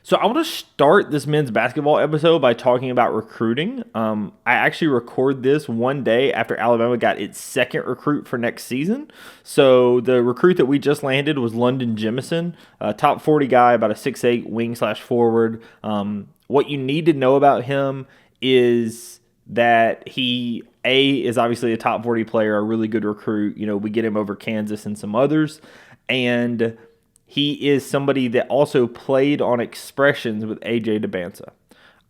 So I want to start this men's basketball episode by talking about recruiting. I actually record this one day after Alabama got its second recruit for next season. So the recruit that we just landed was London Jemison, a top 40 guy, about a 6'8" wing/forward. What you need to know about him is that he is obviously a top 40 player, a really good recruit. We get him over Kansas and some others, and he is somebody that also played on expressions with A.J. Dybantsa.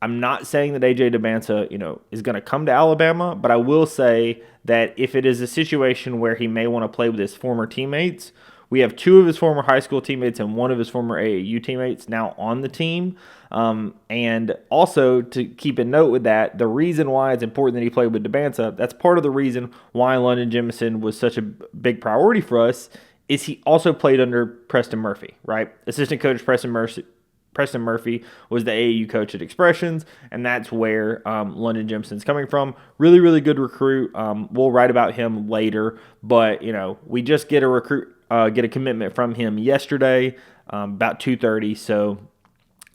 I'm not saying that A.J. Dybantsa, is going to come to Alabama, but I will say that if it is a situation where he may want to play with his former teammates, we have two of his former high school teammates and one of his former AAU teammates now on the team. And also to keep a note with that, the reason why it's important that he played with Dybantsa, that's part of the reason why London Jemison was such a big priority for us, is he also played under Preston Murphy, right? Assistant coach Preston Murphy was the AAU coach at Expressions, and that's where London Jemison's coming from. Really, really good recruit. We'll write about him later, but we just get a commitment from him yesterday, about 2:30. So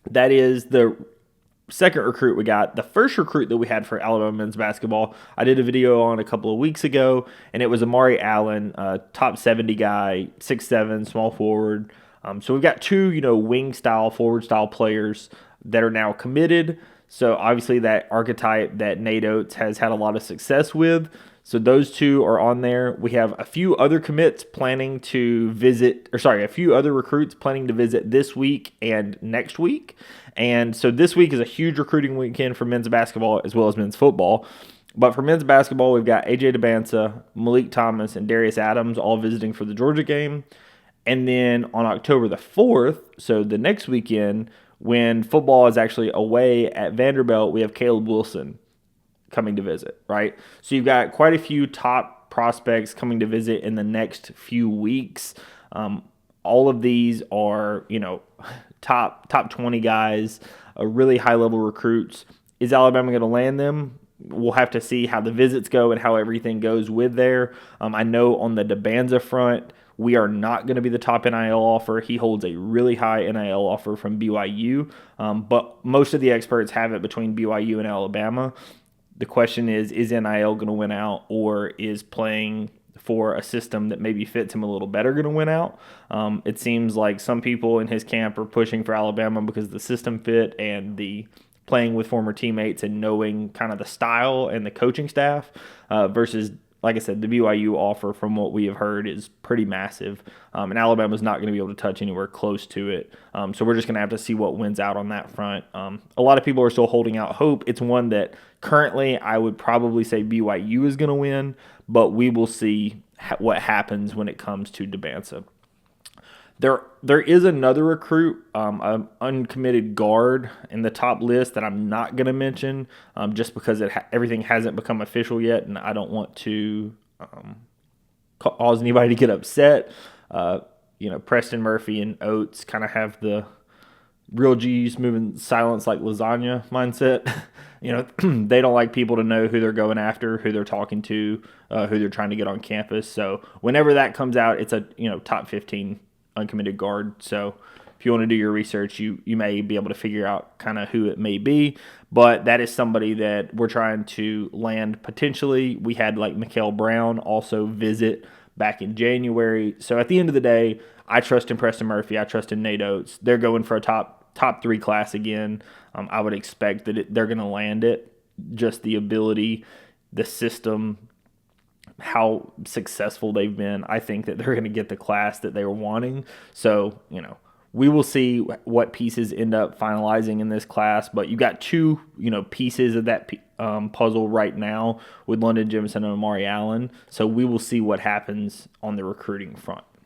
that is the second recruit we got. The first recruit that we had for Alabama men's basketball, I did a video on a couple of weeks ago, and it was Amari Allen, top 70 guy, 6'7", small forward. So we've got two, wing-style, forward-style players that are now committed. So obviously that archetype that Nate Oates has had a lot of success with. So those two are on there. We have a few other recruits planning to visit this week and next week. And so this week is a huge recruiting weekend for men's basketball as well as men's football. But for men's basketball, we've got A.J. Dybantsa, Malik Thomas, and Darius Adams all visiting for the Georgia game. And then on October the 4th, so the next weekend, when football is actually away at Vanderbilt, we have Caleb Wilson coming to visit, right? So you've got quite a few top prospects coming to visit in the next few weeks. All of these are, top 20 guys, really high-level recruits. Is Alabama going to land them? We'll have to see how the visits go and how everything goes with there. I know on the Dybantsa front, we are not going to be the top NIL offer. He holds a really high NIL offer from BYU, but most of the experts have it between BYU and Alabama. The question is NIL going to win out, or is playing for a system that maybe fits him a little better going to win out? It seems like some people in his camp are pushing for Alabama because the system fit and the playing with former teammates and knowing kind of the style and the coaching staff versus, like I said, the BYU offer, from what we have heard, is pretty massive, and Alabama's not going to be able to touch anywhere close to it. So we're just going to have to see what wins out on that front. A lot of people are still holding out hope. It's one that currently I would probably say BYU is going to win, but we will see what happens when it comes to Dybantsa. There is another recruit, an uncommitted guard in the top list that I'm not going to mention just because everything hasn't become official yet, and I don't want to cause anybody to get upset. Preston Murphy and Oates kind of have the real G's moving silence like lasagna mindset. They don't like people to know who they're going after, who they're talking to, who they're trying to get on campus. So whenever that comes out, it's a top 15 uncommitted guard. So if you want to do your research, you may be able to figure out kind of who it may be. But that is somebody that we're trying to land potentially. We had like Mikael Brown also visit back in January. So at the end of the day, I trust in Preston Murphy. I trust in Nate Oates. They're going for a top 3 class again. I would expect that they're going to land it. Just the ability, the system, how successful they've been, I think that they're going to get the class that they were wanting. So, we will see what pieces end up finalizing in this class. But you got two, pieces of that puzzle right now with London Jemison and Amari Allen. So we will see what happens on the recruiting front.